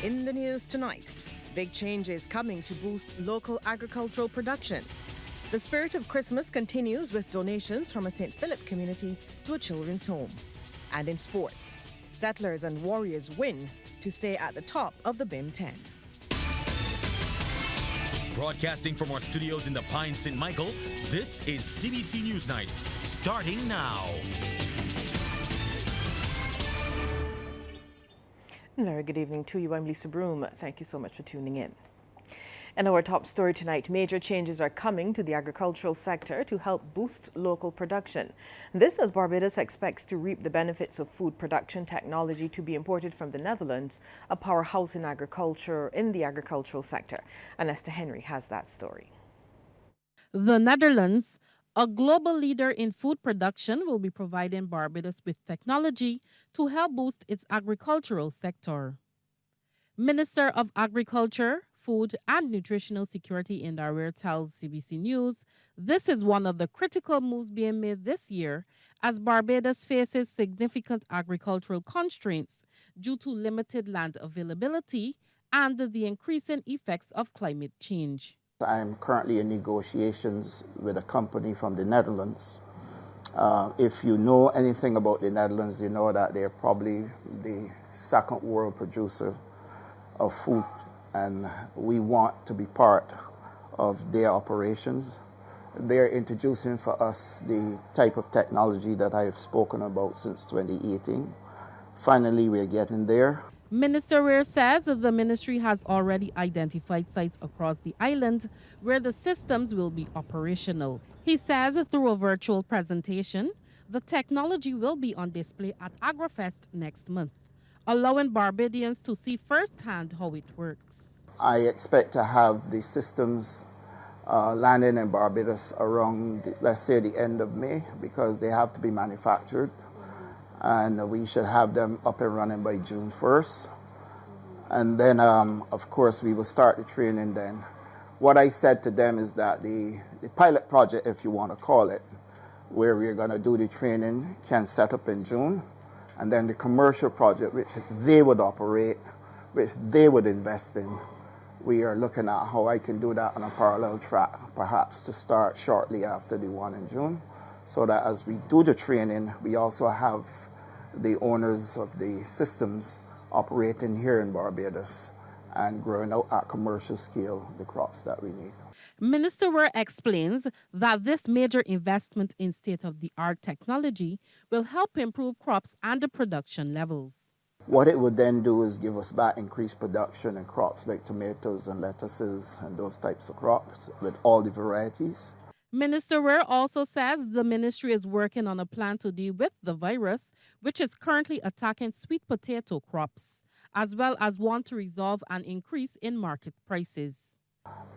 In the news tonight, big changes coming to boost local agricultural production. The spirit of Christmas continues with donations from a St. Philip community to a children's home. And in sports, Settlers and Warriors win to stay at the top of the BIM 10. Broadcasting from our studios in the Pine St. Michael, this is CBC NewsNight, starting now. Very good evening to you. I'm Lisa Broom. Thank you so much for tuning in. And our top story tonight, major changes are coming to the agricultural sector to help boost local production. This as Barbados expects to reap the benefits of food production technology to be imported from the Netherlands, a powerhouse in agriculture in the agricultural sector. And Esther Henry has that story. The Netherlands, a global leader in food production, will be providing Barbados with technology to help boost its agricultural sector. Minister of Agriculture, Food and Nutritional Security in Darware tells CBC News this is one of the critical moves being made this year as Barbados faces significant agricultural constraints due to limited land availability and the increasing effects of climate change. I'm currently in negotiations with a company from the Netherlands. If you know anything about the Netherlands, you know that they're probably the second world producer of food, and we want to be part of their operations. They're introducing for us the type of technology that I have spoken about since 2018. Finally, we're getting there. Minister Ware says the ministry has already identified sites across the island where the systems will be operational. He says through a virtual presentation, the technology will be on display at AgriFest next month, allowing Barbadians to see firsthand how it works. I expect to have the systems landing in Barbados around, let's say, the end of May, because they have to be manufactured. And we should have them up and running by June 1st. And then, of course, we will start the training then. What I said to them is that the pilot project, if you want to call it, where we're going to do the training, can set up in June. And then the commercial project, which they would operate, which they would invest in, we are looking at how I can do that on a parallel track, perhaps to start shortly after the one in June, so that as we do the training, we also have the owners of the systems operating here in Barbados and growing out at commercial scale the crops that we need. Minister Ware explains that this major investment in state-of-the-art technology will help improve crops and the production levels. What it would then do is give us back increased production in crops like tomatoes and lettuces and those types of crops with all the varieties. Minister Ware also says the ministry is working on a plan to deal with the virus, which is currently attacking sweet potato crops, as well as want to resolve an increase in market prices.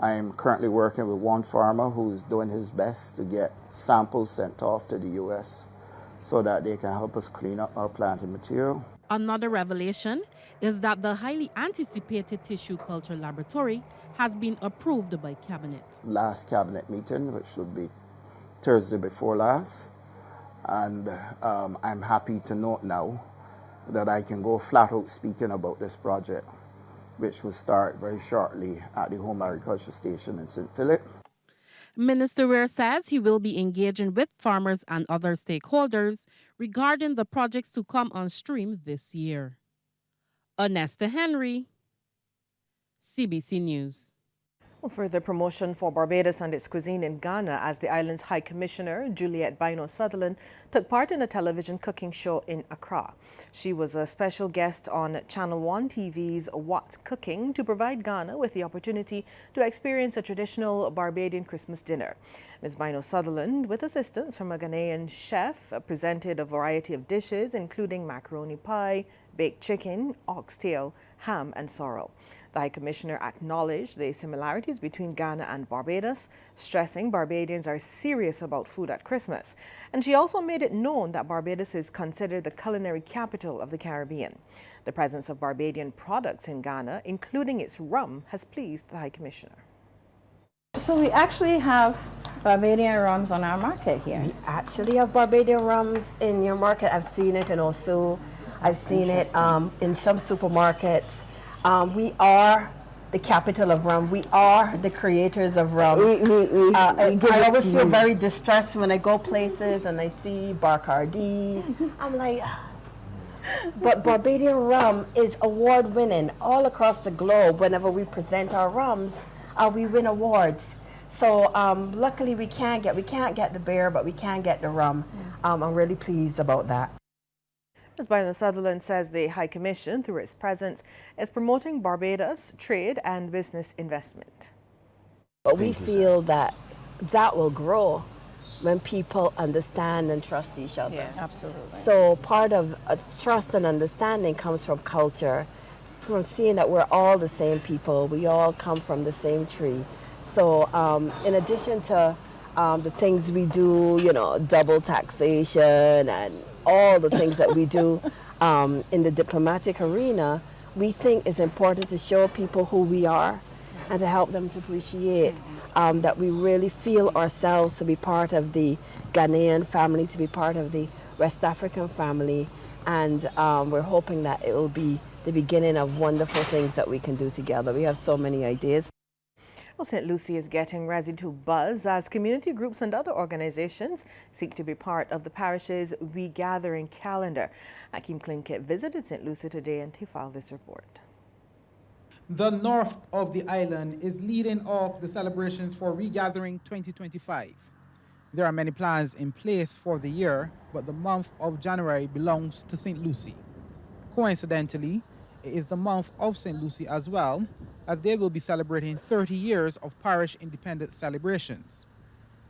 I am currently working with one farmer who is doing his best to get samples sent off to the U.S. so that they can help us clean up our planting material. Another revelation is that the highly anticipated tissue culture laboratory has been approved by Cabinet. Last Cabinet meeting, which would be Thursday before last, and I'm happy to note now that I can go flat out speaking about this project, which will start very shortly at the Home Agriculture Station in St. Philip. Minister Ware says he will be engaging with farmers and other stakeholders regarding the projects to come on stream this year. Esther Henry, CBC News. Further promotion for Barbados and its cuisine in Ghana as the island's High Commissioner, Juliet Bino-Sutherland, took part in a television cooking show in Accra. She was a special guest on Channel 1 TV's What's Cooking to provide Ghana with the opportunity to experience a traditional Barbadian Christmas dinner. Ms. Bino-Sutherland, with assistance from a Ghanaian chef, presented a variety of dishes, including macaroni pie, baked chicken, oxtail, ham and sorrel. The High Commissioner acknowledged the similarities between Ghana and Barbados, stressing Barbadians are serious about food at Christmas. And she also made it known that Barbados is considered the culinary capital of the Caribbean. The presence of Barbadian products in Ghana, including its rum, has pleased the High Commissioner. So we actually have Barbadian rums on our market here. We actually have Barbadian rums in your market. I've seen it, and also I've seen it in some supermarkets. We are the capital of rum. We are the creators of rum. I always feel very distressed when I go places and I see Bacardi. I'm like, but Barbadian rum is award winning all across the globe. Whenever we present our rums, we win awards. So luckily we can't get the beer, but we can get the rum. I'm really pleased about that. Ms. Barbados-Sutherland says the High Commission, through its presence, is promoting Barbados trade and business investment. But we feel that will grow when people understand and trust each other. Yeah, absolutely. So part of trust and understanding comes from culture, from seeing that we're all the same people. We all come from the same tree. So in addition to the things we do, you know, double taxation and all the things that we do in the diplomatic arena, we think it's important to show people who we are and to help them to appreciate that we really feel ourselves to be part of the Ghanaian family, to be part of the West African family, and we're hoping that it will be the beginning of wonderful things that we can do together. We have so many ideas. Well, St. Lucie is getting ready to buzz as community groups and other organizations seek to be part of the parish's regathering calendar. Akeem Klinkett visited St. Lucie today and he filed this report. The north of the island is leading off the celebrations for Regathering 2025. There are many plans in place for the year, but the month of January belongs to St. Lucie. Coincidentally, it is the month of St. Lucie as well, as they will be celebrating 30 years of parish independence celebrations.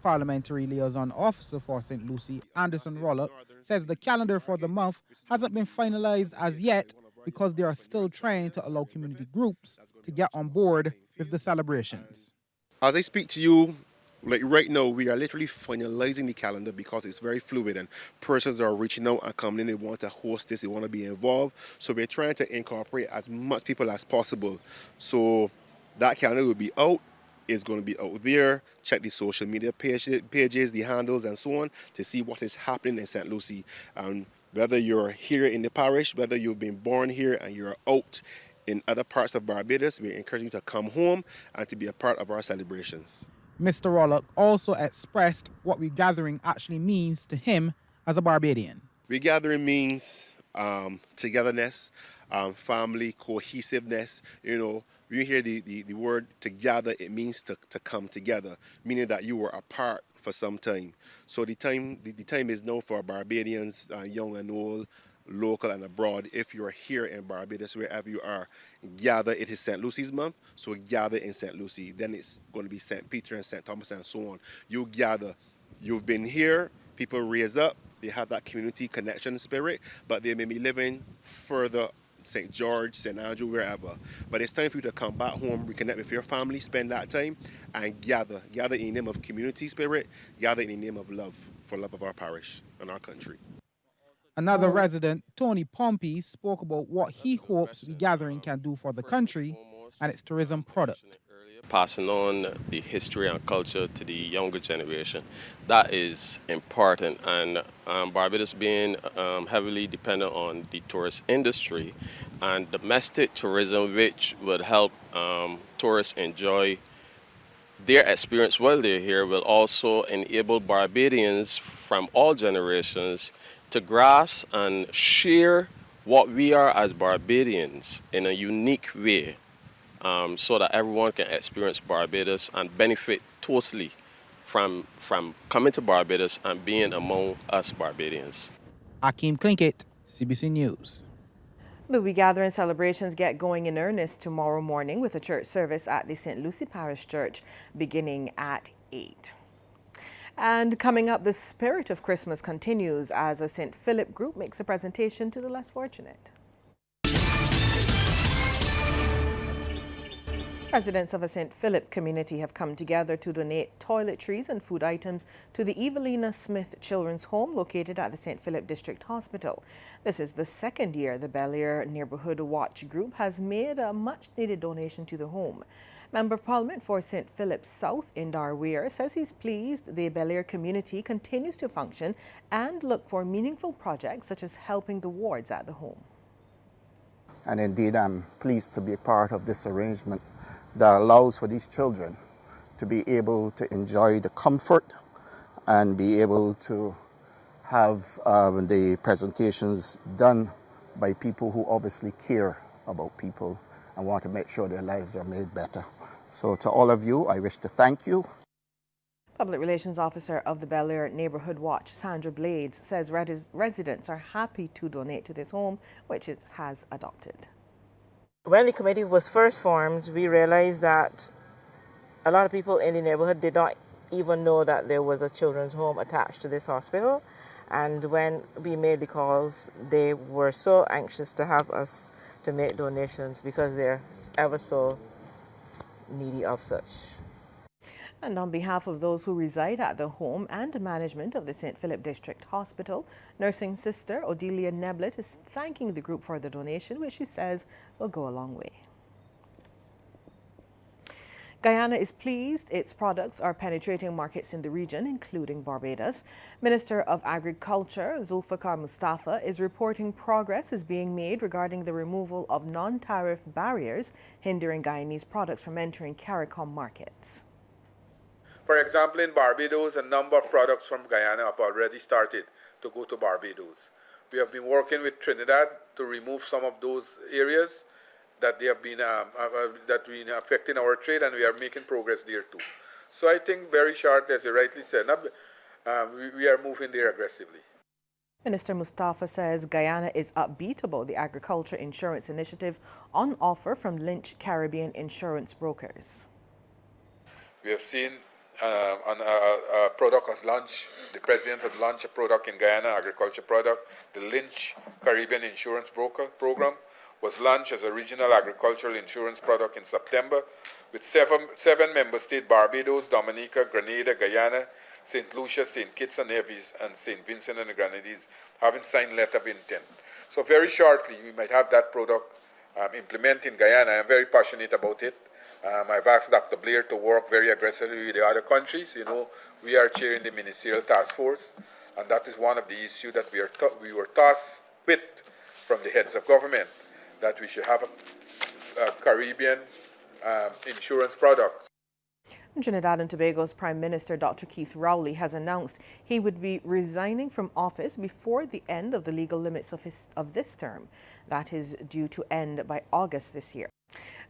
Parliamentary Liaison Officer for St. Lucie, Anderson Rollock, says the calendar for the month hasn't been finalized as yet because they are still trying to allow community groups to get on board with the celebrations. As I speak to you, like right now, we are literally finalizing the calendar because it's very fluid and persons are reaching out and coming in. They want to host this, they want to be involved. So we're trying to incorporate as much people as possible. So that calendar will be out. It's going to be out there. Check the social media pages, the handles, and so on to see what is happening in St. Lucie. Whether you're here in the parish, whether you've been born here and you're out in other parts of Barbados, we encourage you to come home and to be a part of our celebrations. Mr. Rollock also expressed what regathering actually means to him as a Barbadian. Regathering means togetherness, family, cohesiveness. You know, when you hear the word together, it means to come together, meaning that you were apart for some time. So the time is now for Barbadians, young and old, local and abroad. If you are here in Barbados, wherever you are, gather. It is St. Lucie's month, so gather in St. Lucie. Then it's going to be St. Peter and St. Thomas and so on. You gather. You've been here, people raise up, they have that community connection spirit, but they may be living further, St. George, St. Andrew, wherever. But it's time for you to come back home, reconnect with your family, spend that time, and gather. Gather in the name of community spirit, gather in the name of love, for love of our parish and our country. Another resident, Tony Pompey, spoke about what he hopes Regathering can do for the country and its tourism product. Passing on the history and culture to the younger generation, that is important. And Barbados being heavily dependent on the tourist industry and domestic tourism, which would help tourists enjoy their experience while they're here, will also enable Barbadians from all generations to grasp and share what we are as Barbadians in a unique way, so that everyone can experience Barbados and benefit totally from coming to Barbados and being among us Barbadians. Akeem Klinkett, CBC News. The regathering celebrations get going in earnest tomorrow morning with a church service at the St. Lucie Parish Church beginning at 8. And coming up, the spirit of Christmas continues as a St. Philip group makes a presentation to the less fortunate. Residents of a St. Philip community have come together to donate toiletries and food items to the Evelina Smith Children's Home located at the St. Philip District Hospital. This is the second year the Bel Air Neighborhood Watch Group has made a much-needed donation to the home. Member of Parliament for St. Philip South, Indar Weir, says he's pleased the Bel Air community continues to function and look for meaningful projects such as helping the wards at the home. And indeed, I'm pleased to be a part of this arrangement that allows for these children to be able to enjoy the comfort and be able to have the presentations done by people who obviously care about people and want to make sure their lives are made better. So to all of you, I wish to thank you. Public Relations Officer of the Bel Air Neighborhood Watch, Sandra Blades, says residents are happy to donate to this home, which it has adopted. When the committee was first formed, we realized that a lot of people in the neighborhood did not even know that there was a children's home attached to this hospital. And when we made the calls, they were so anxious to have us to make donations because they're ever so needy of such. And on behalf of those who reside at the home and management of the St. Philip District Hospital, nursing sister Odelia Neblet is thanking the group for the donation, which she says will go a long way. Guyana is pleased its products are penetrating markets in the region, including Barbados. Minister of Agriculture, Zulfikar Mustafa, is reporting progress is being made regarding the removal of non-tariff barriers hindering Guyanese products from entering CARICOM markets. For example, in Barbados, a number of products from Guyana have already started to go to Barbados. We have been working with Trinidad to remove some of those areas that they have been affecting our trade, and we are making progress there too. So I think very short, as you rightly said, we are moving there aggressively. Minister Mustafa says Guyana is upbeat about the agriculture insurance initiative on offer from Lynch Caribbean insurance brokers. We have seen a product was launched. The president had launched a product in Guyana, agriculture product. The Lynch Caribbean Insurance Broker Program was launched as a regional agricultural insurance product in September with seven member states: Barbados, Dominica, Grenada, Guyana, St. Lucia, St. Kitts and Nevis, and St. Vincent and the Grenadines having signed letter of intent. So very shortly, we might have that product implemented in Guyana. I'm very passionate about it. I've asked Dr. Blair to work very aggressively with the other countries. You know, we are chairing the ministerial task force, and that is one of the issues that we were tasked with from the heads of government, that we should have a Caribbean insurance product. Trinidad and Tobago's Prime Minister Dr. Keith Rowley has announced he would be resigning from office before the end of the legal limits of this term. That is due to end by August this year.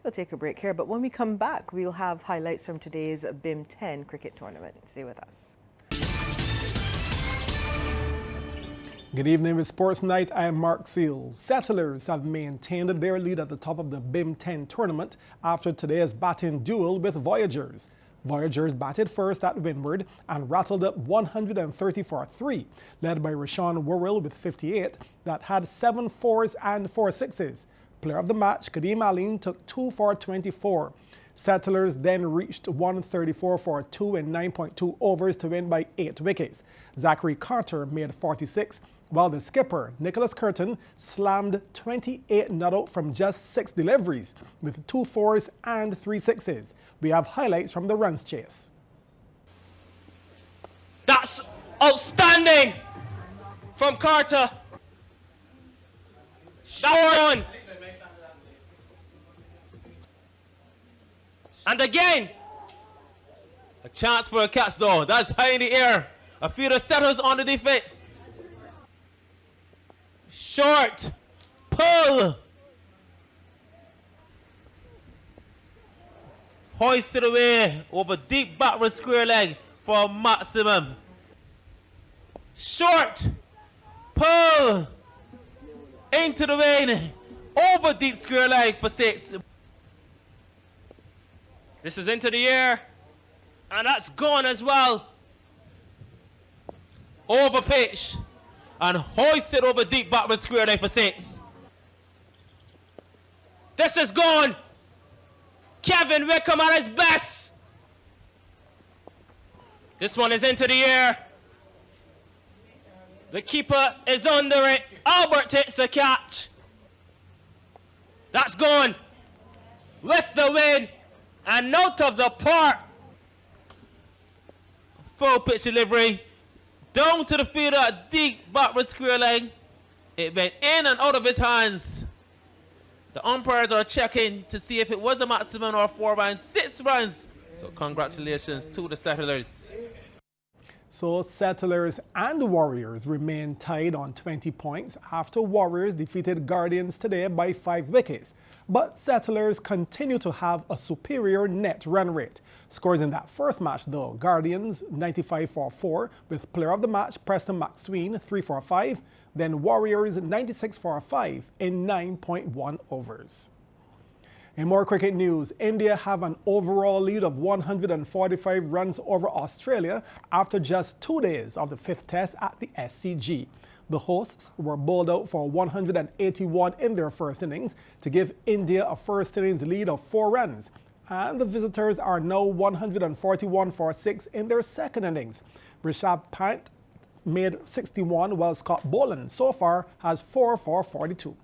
We'll take a break here, but when we come back, we'll have highlights from today's BIM 10 cricket tournament. Stay with us. Good evening with Sports Night. I am Mark Seal. Settlers have maintained their lead at the top of the BIM 10 tournament after today's batting duel with Voyagers. Voyagers batted first at Windward and rattled up 130 for 3, led by Rashawn Worrell with 58 that had 7 fours and 4 sixes. Player of the match, Kadeem Aline, took 2 for 24. Settlers then reached 134 for 2 in 9.2 overs to win by 8 wickets. Zachary Carter made 46, while the skipper, Nicholas Curtin, slammed 28 not out from just 6 deliveries with 2 fours and 3 sixes. We have highlights from the runs chase. That's outstanding from Carter. That's one. And again, a chance for a catch though. That's high in the air. A fielder settles on the defense. Short. Pull. Hoisted away over deep backward square leg for a maximum. Short. Pull. Into the rain. Over deep square leg for 6. This is into the air, and that's gone as well. Over pitch, and hoisted over deep backward square leg for 6. This is gone. Kevin Wickham at his best. This one is into the air. The keeper is under it. Albert takes the catch. That's gone. With the win. And out of the park. Full pitch delivery. Down to the fielder, deep backward square leg. It went in and out of his hands. The umpires are checking to see if it was a maximum or 4 runs, 6 runs. So congratulations to the Settlers. So Settlers and Warriors remain tied on 20 points after Warriors defeated Guardians today by 5 wickets. But Settlers continue to have a superior net run rate. Scores in that first match though, Guardians 95 for 4 with player of the match Preston McSween 3 for 5, then Warriors 96 for 5 in 9.1 overs. In more cricket news, India have an overall lead of 145 runs over Australia after just 2 days of the 5th test at the SCG. The hosts were bowled out for 181 in their first innings to give India a first innings lead of 4 runs. And the visitors are now 141 for 6 in their second innings. Rishabh Pant made 61 while Scott Boland so far has 4 for 42.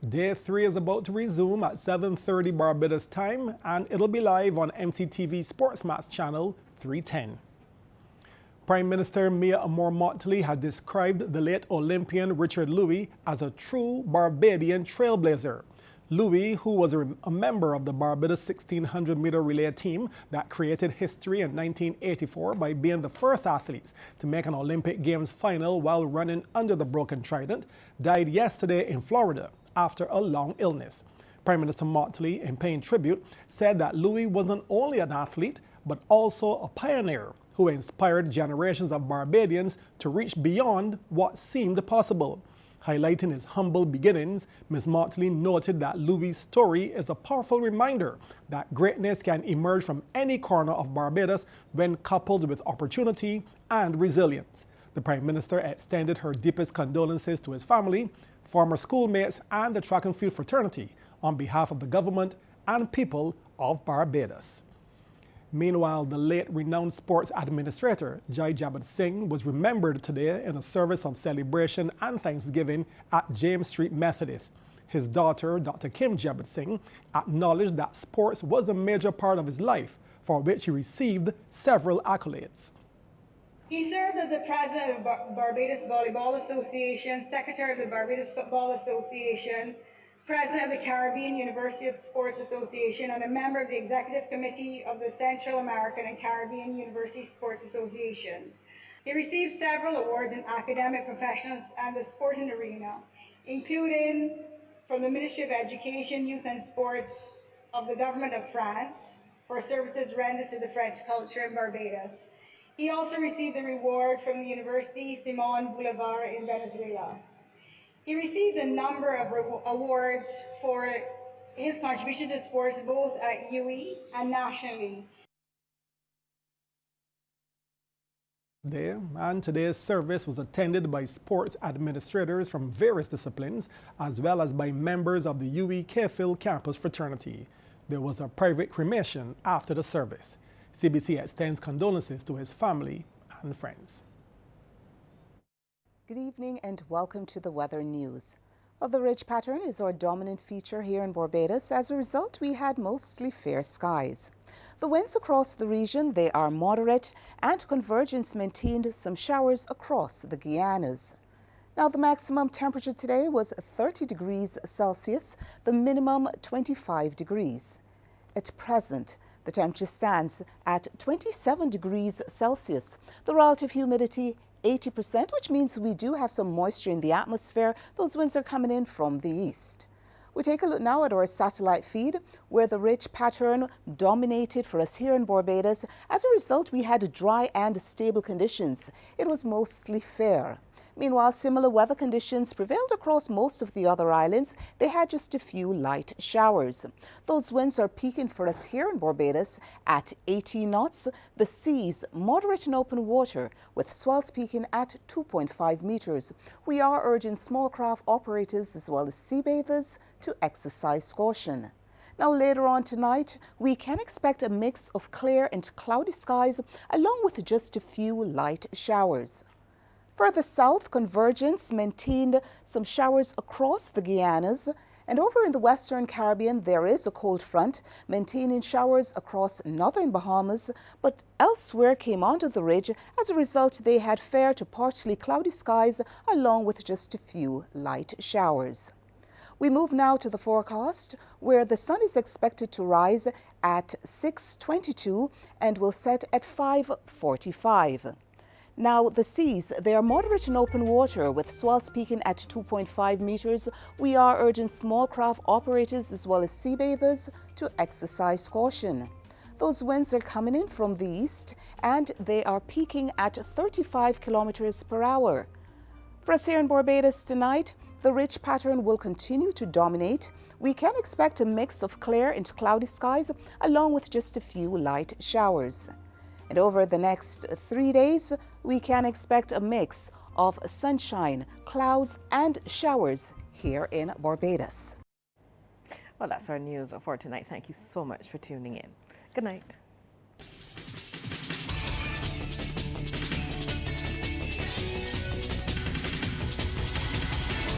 Day 3 is about to resume at 7:30 Barbados time and it'll be live on MCTV Sportsmatch channel 310. Prime Minister Mia Motley has described the late Olympian Richard Louis as a true Barbadian trailblazer. Louis, who was a member of the Barbados 1600-meter relay team that created history in 1984 by being the first athletes to make an Olympic Games final while running under the broken trident, died yesterday in Florida after a long illness. Prime Minister Motley, in paying tribute, said that Louis wasn't only an athlete, but also a pioneer who inspired generations of Barbadians to reach beyond what seemed possible. Highlighting his humble beginnings, Ms. Motley noted that Louis' story is a powerful reminder that greatness can emerge from any corner of Barbados when coupled with opportunity and resilience. The Prime Minister extended her deepest condolences to his family, former schoolmates, and the track and field fraternity on behalf of the government and people of Barbados. Meanwhile, the late renowned sports administrator Jai Jabbat Singh was remembered today in a service of celebration and thanksgiving at James Street Methodist. His daughter, Dr. Kim Jabbat Singh, acknowledged that sports was a major part of his life, for which he received several accolades. He served as the president of Barbados Volleyball Association, secretary of the Barbados Football Association, president of the Caribbean University of Sports Association, and a member of the executive committee of the Central American and Caribbean University Sports Association. He received several awards in academic professions and the sporting arena, including from the Ministry of Education, Youth and Sports of the Government of France for services rendered to the French culture in Barbados. He also received a reward from the University Simon Bolivar in Venezuela. He received a number of awards for his contribution to sports both at UE and nationally. And today's service was attended by sports administrators from various disciplines, as well as by members of the UE K-Phil campus fraternity. There was a private cremation after the service. CBC extends condolences to his family and friends. Good evening and welcome to the weather news. Well, the ridge pattern is our dominant feature here in Barbados. As a result, we had mostly fair skies. The winds across the region, they are moderate, and convergence maintained some showers across the Guianas. Now, the maximum temperature today was 30 degrees Celsius, the minimum 25 degrees. At present, the temperature stands at 27 degrees Celsius. The relative humidity 80%, which means we do have some moisture in the atmosphere. Those winds are coming in from the east. We take a look now at our satellite feed, where the ridge pattern dominated for us here in Barbados. As a result, we had dry and stable conditions. It was mostly fair. Meanwhile, similar weather conditions prevailed across most of the other islands. They had just a few light showers. Those winds are peaking for us here in Barbados at 18 knots. The seas moderate in open water, with swells peaking at 2.5 meters. We are urging small craft operators as well as sea bathers to exercise caution. Now, later on tonight, we can expect a mix of clear and cloudy skies, along with just a few light showers. Further south, convergence maintained some showers across the Guianas. And over in the Western Caribbean, there is a cold front maintaining showers across northern Bahamas, but elsewhere came onto the ridge. As a result, they had fair to partially cloudy skies, along with just a few light showers. We move now to the forecast, where the sun is expected to rise at 6:22 and will set at 5:45. Now, the seas, they are moderate in open water with swells peaking at 2.5 meters. We are urging small craft operators as well as sea bathers to exercise caution. Those winds are coming in from the east and they are peaking at 35 kilometers per hour. For us here in Barbados tonight, the ridge pattern will continue to dominate. We can expect a mix of clear and cloudy skies along with just a few light showers. And over the next 3 days, we can expect a mix of sunshine, clouds, and showers here in Barbados. Well, that's our news for tonight. Thank you so much for tuning in. Good night.